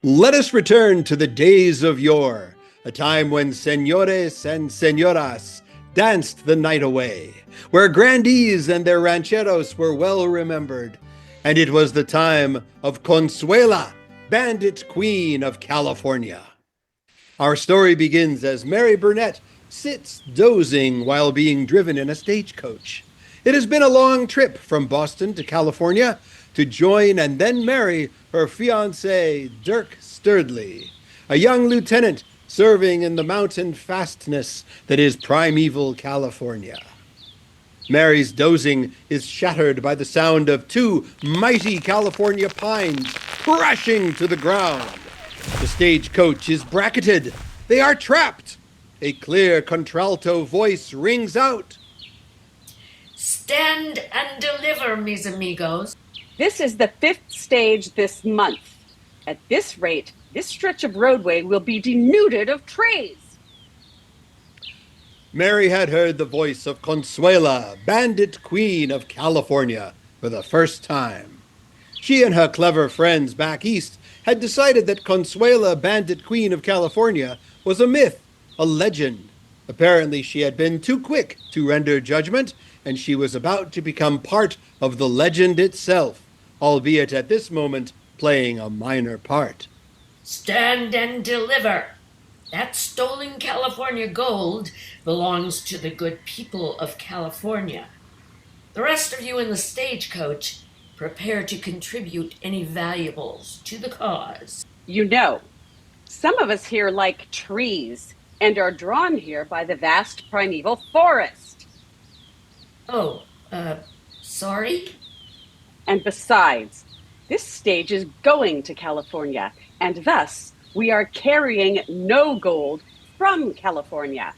Let us return to the days of yore, a time when señores and señoras danced the night away, where grandees and their rancheros were well remembered. And it was the time of Consuela, Bandit Queen of California. Our story begins as Mary Burnett sits dozing while being driven in a stagecoach. It has been a long trip from Boston to California to join and then marry her fiancé, Dirk Stirdly, a young lieutenant serving in the mountain fastness that is primeval California. Mary's dozing is shattered by the sound of two mighty California pines crashing to the ground. The stagecoach is bracketed. They are trapped. A clear contralto voice rings out. Stand and deliver, mis amigos. This is the 5th stage this month. At this rate, this stretch of roadway will be denuded of trees. Mary had heard the voice of Consuela, Bandit Queen of California, for the first time. She and her clever friends back east had decided that Consuela, Bandit Queen of California, was a myth, a legend. Apparently, she had been too quick to render judgment, and she was about to become part of the legend itself, albeit at this moment playing a minor part. Stand and deliver. That stolen California gold belongs to the good people of California. The rest of you in the stagecoach, prepare to contribute any valuables to the cause. You know, some of us here like trees and are drawn here by the vast primeval forest. Oh, sorry? And besides, this stage is going to California, and thus we are carrying no gold from California.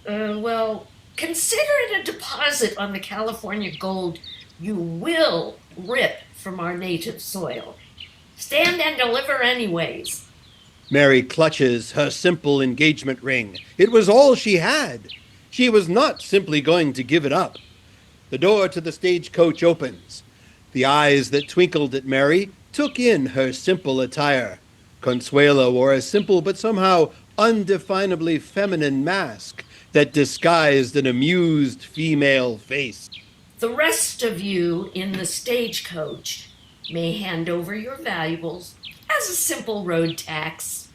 Well, consider it a deposit on the California gold you will rip from our native soil. Stand and deliver anyways. Mary clutches her simple engagement ring. It was all she had. She was not simply going to give it up. The door to the stagecoach opens. The eyes that twinkled at Mary took in her simple attire. Consuela wore a simple but somehow undefinably feminine mask that disguised an amused female face. The rest of you in the stagecoach may hand over your valuables as a simple road tax.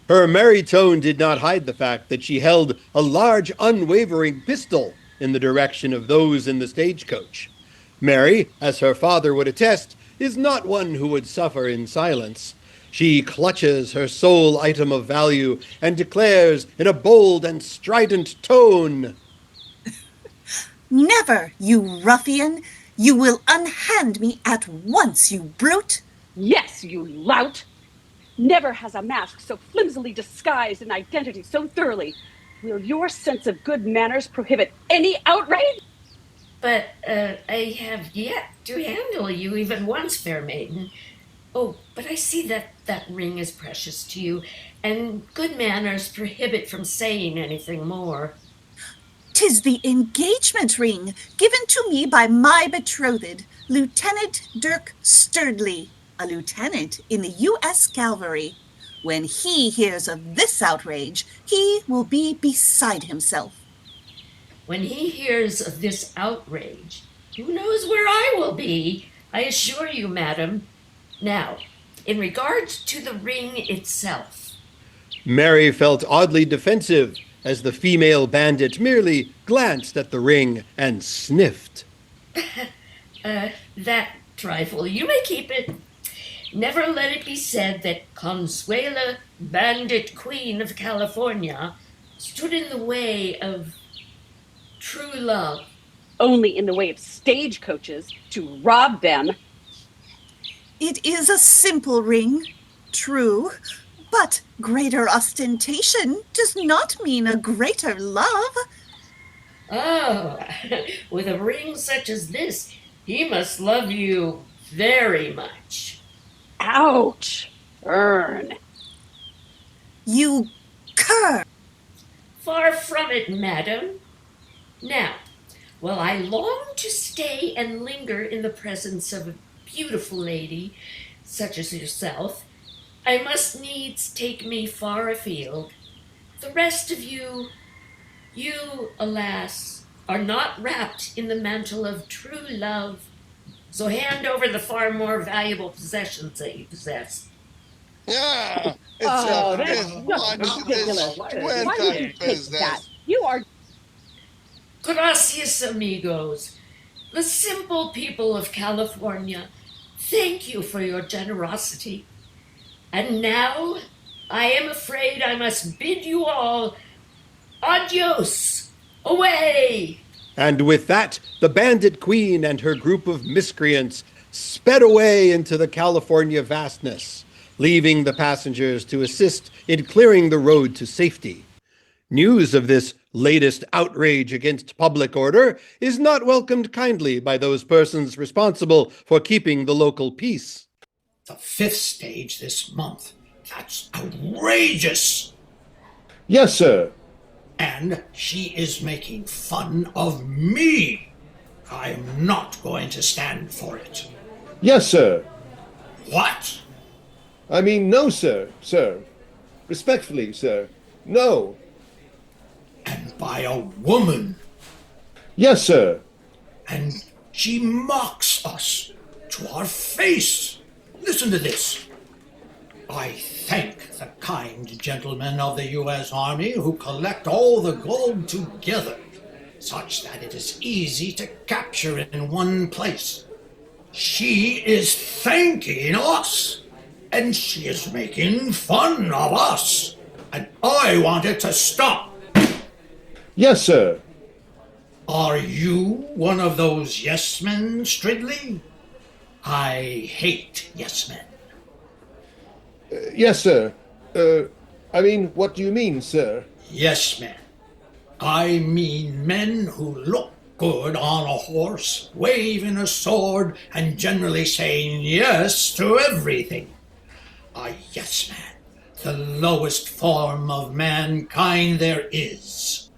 Her merry tone did not hide the fact that she held a large, unwavering pistol in the direction of those in the stagecoach. Mary, as her father would attest, is not one who would suffer in silence. She clutches her sole item of value and declares in a bold and strident tone, "Never, you ruffian! You will unhand me at once, you brute!" Yes, you lout! Never has a mask so flimsily disguised an identity so thoroughly. Will your sense of good manners prohibit any outrage? But I have yet to handle you even once, fair maiden. Oh, but I see that ring is precious to you, and good manners prohibit from saying anything more. "'Tis the engagement ring given to me by my betrothed, Lieutenant Dirk Stirdly, a lieutenant in the U.S. Cavalry. When he hears of this outrage, he will be beside himself." When he hears of this outrage, who knows where I will be, I assure you, madam. Now, in regards to the ring itself. Mary felt oddly defensive as the female bandit merely glanced at the ring and sniffed. That trifle, you may keep it. Never let it be said that Consuela, Bandit Queen of California, stood in the way of true love. Only in the way of stagecoaches to rob them. "It is a simple ring, true, but greater ostentation does not mean a greater love." Oh, with a ring such as this, he must love you very much. Ouch! Burn! "You cur!" Far from it, madam. Now, while I long to stay and linger in the presence of a beautiful lady, such as yourself, I must needs take me far afield. The rest of you, alas, are not wrapped in the mantle of true love. So hand over the far more valuable possessions that you possess. Yeah, that's just ridiculous. Why would you take that? You are... Gracias, amigos. The simple people of California, thank you for your generosity. And now, I am afraid I must bid you all adios, away! And with that, the Bandit Queen and her group of miscreants sped away into the California vastness, leaving the passengers to assist in clearing the road to safety. News of this latest outrage against public order is not welcomed kindly by those persons responsible for keeping the local peace. The 5th stage this month. That's outrageous! Yes, sir. And she is making fun of me. I am not going to stand for it. Yes, sir. What? I mean, no, sir. Respectfully, sir. No. And by a woman. Yes, sir. And she mocks us to our face. Listen to this. I thank the kind gentlemen of the U.S. Army who collect all the gold together, such that it is easy to capture it in one place. She is thanking us, and she is making fun of us, and I want it to stop. Yes, sir. Are you one of those yes-men, Stirdly? I hate yes-men. Yes, sir. I mean, what do you mean, sir? Yes, men. I mean men who look good on a horse, waving a sword, and generally saying yes to everything. A yes man, the lowest form of mankind there is.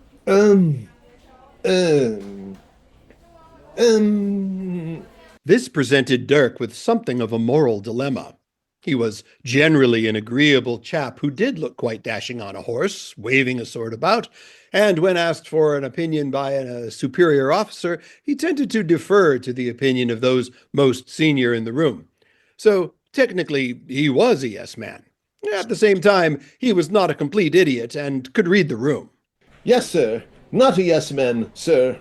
This presented Dirk with something of a moral dilemma. He was generally an agreeable chap who did look quite dashing on a horse, waving a sword about, and when asked for an opinion by a superior officer, he tended to defer to the opinion of those most senior in the room. So technically, he was a yes man. At the same time, he was not a complete idiot and could read the room. Yes, sir. Not a yes man, sir.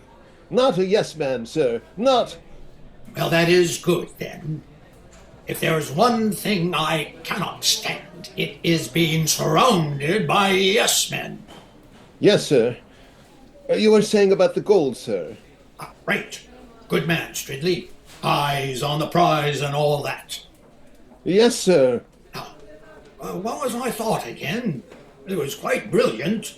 Not a yes man, sir. Not. Well, that is good, then. If there is one thing I cannot stand, it is being surrounded by yes-men. Yes, sir. You were saying about the gold, sir. Right. Good man, Stirdly. Eyes on the prize and all that. Yes, sir. Now, what was my thought again? It was quite brilliant.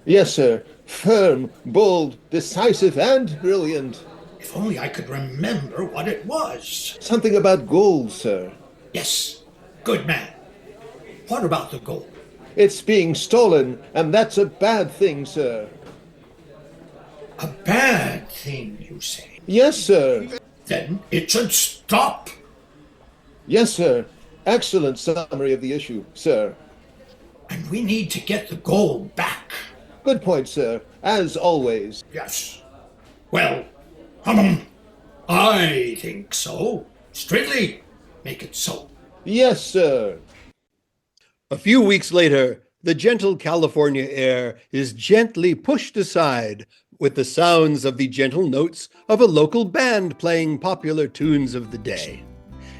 Yes, sir. Firm, bold, decisive, and brilliant. If only I could remember what it was. Something about gold, sir. Yes, good man. What about the gold? It's being stolen, and that's a bad thing, sir. A bad thing, you say? Yes, sir. Then it should stop. Yes, sir. Excellent summary of the issue, sir. And we need to get the gold back. Good point, sir. As always. Yes. Well, I think so. Stirdly, make it so. Yes, sir. A few weeks later, the gentle California air is gently pushed aside with the sounds of the gentle notes of a local band playing popular tunes of the day.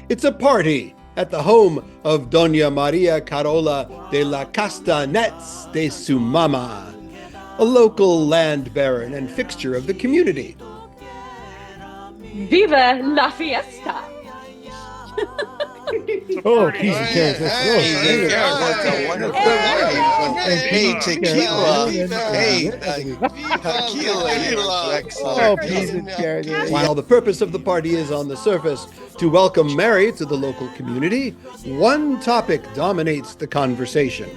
It's a party at the home of Dona Maria Carola de la Casta de su mama, a local land baron and fixture of the community. Viva la fiesta! Oh, piece of carrots. Hey, tequila. Hey, tequila. Oh, piece of carrots. While the purpose of the party is on the surface to welcome Mary to the local community, one topic dominates the conversation.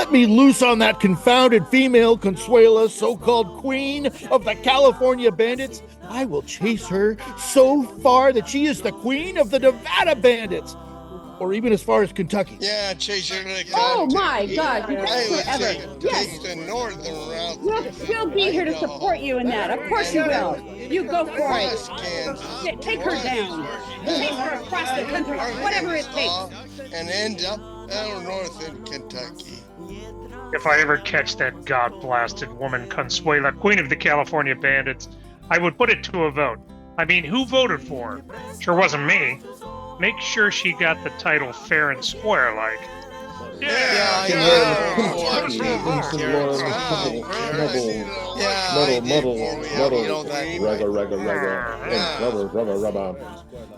let me loose on that confounded female Consuela, so-called queen of the California bandits, I will chase her so far that she is the queen of the Nevada bandits, or even as far as Kentucky. Yeah, chase her to the Oh country. my God, that's forever. Take Yes, the northern route. we'll be here to support you in that. Of course you will. You go for Across it. Kansas. Take her down. Take her across the country, whatever it takes. And end up down north in Kentucky. If I ever catch that god-blasted woman Consuela, queen of the California bandits, I would put it to a vote. I mean, who voted for her? Sure wasn't me. Make sure she got the title fair and square, like.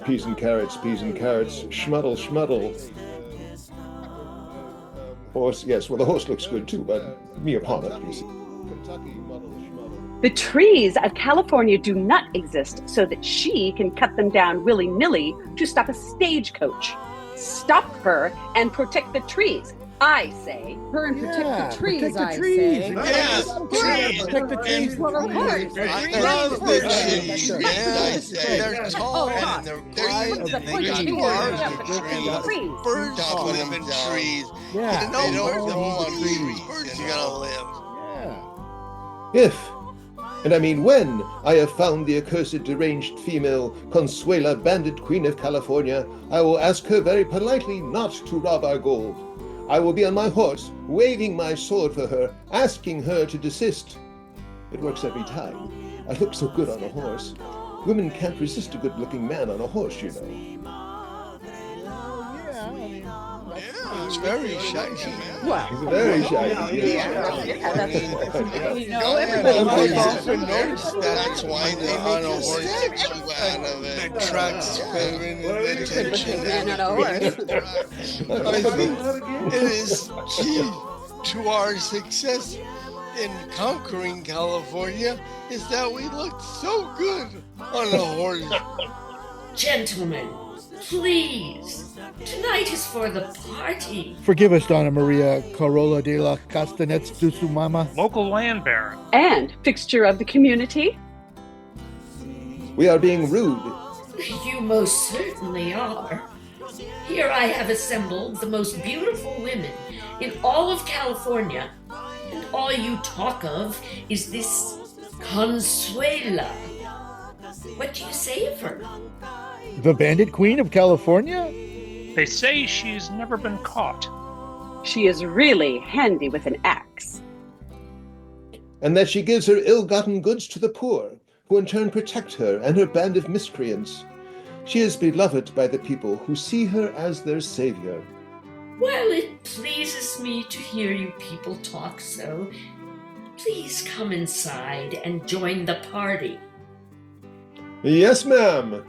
Peas and carrots, schmuddle, horse, yes, well, the horse looks good too, but me upon it, you see. The trees of California do not exist so that she can cut them down willy-nilly to stop a stagecoach. Stop her and protect the trees. I say, her and protect the trees, protect the I trees. say. Yes, trees. Protect the trees. Well, of course. I love the trees. Yes, they're tall and they're bright and they got bars and trees. Birds live in trees. Yeah. They don't live on trees. Birds are gonna live. If, and I mean when, I have found the accursed deranged female Consuela, Bandit Queen of California, I will ask her very politely not to rob our gold. I will be on my horse, waving my sword for her, asking her to desist. It works every time. I look so good on a horse. Women can't resist a good-looking man on a horse, you know. It's very shiny. Well, He's very shiny. everybody I've often noticed that's why they on a horse out of it. It attracts feminine attention. I think it is key to our success in conquering California is that we look so good on a horse. Gentlemen, please. Tonight is for the party. Forgive us, Dona Maria Carola de la Casta du su mama. Local land baron. And fixture of the community. We are being rude. You most certainly are. Here I have assembled the most beautiful women in all of California, and all you talk of is this Consuela. What do you say of her? The Bandit Queen of California? They say she's never been caught. She is really handy with an axe. And that she gives her ill-gotten goods to the poor, who in turn protect her and her band of miscreants. She is beloved by the people who see her as their savior. Well, it pleases me to hear you people talk so. Please come inside and join the party. Yes, ma'am.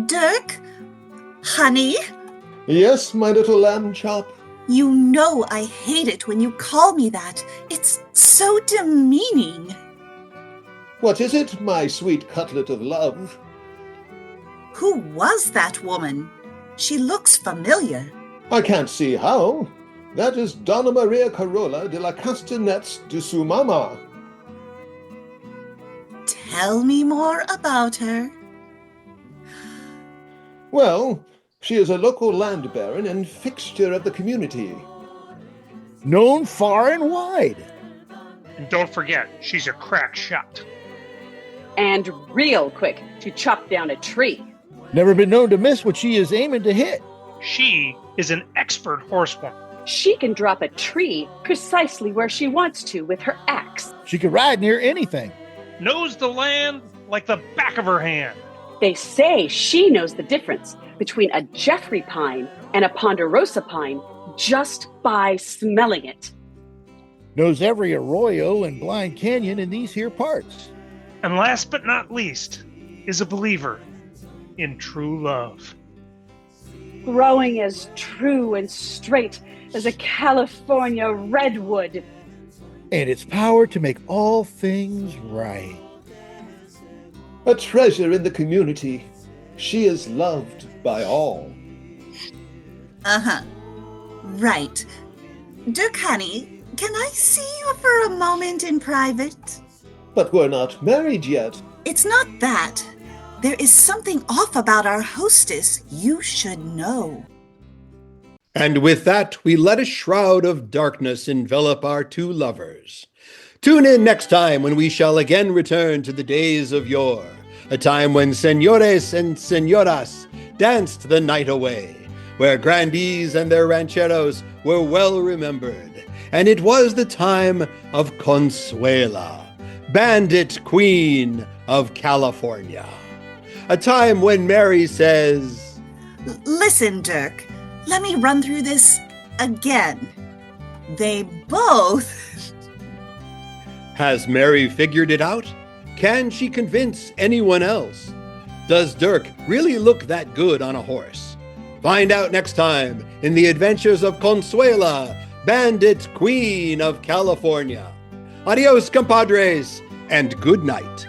Dirk? Honey? Yes, my little lamb chop. You know I hate it when you call me that. It's so demeaning. What is it, my sweet cutlet of love? Who was that woman? She looks familiar. I can't see how. That is Dona Maria Carola de la Casta du su mama. Tell me more about her. Well, she is a local land baron and fixture of the community. Known far and wide. And don't forget, she's a crack shot. And real quick to chop down a tree. Never been known to miss what she is aiming to hit. She is an expert horsewoman. She can drop a tree precisely where she wants to with her axe. She could ride near anything. Knows the land like the back of her hand. They say she knows the difference between a Jeffrey pine and a ponderosa pine just by smelling it. Knows every arroyo and blind canyon in these here parts. And last but not least, is a believer in true love. Growing as true and straight as a California redwood. And its power to make all things right. A treasure in the community. She is loved by all. Uh-huh. Right. Dirk, honey, can I see you for a moment in private? But we're not married yet. It's not that. There is something off about our hostess you should know. And with that, we let a shroud of darkness envelop our two lovers. Tune in next time when we shall again return to the days of yore, a time when señores and señoras danced the night away, where grandees and their rancheros were well remembered. And it was the time of Consuela, Bandit Queen of California. A time when Mary says, Listen, Dirk, let me run through this again. They both... Has Mary figured it out? Can she convince anyone else? Does Dirk really look that good on a horse? Find out next time in the adventures of Consuela, Bandit Queen of California. Adios, compadres, and good night.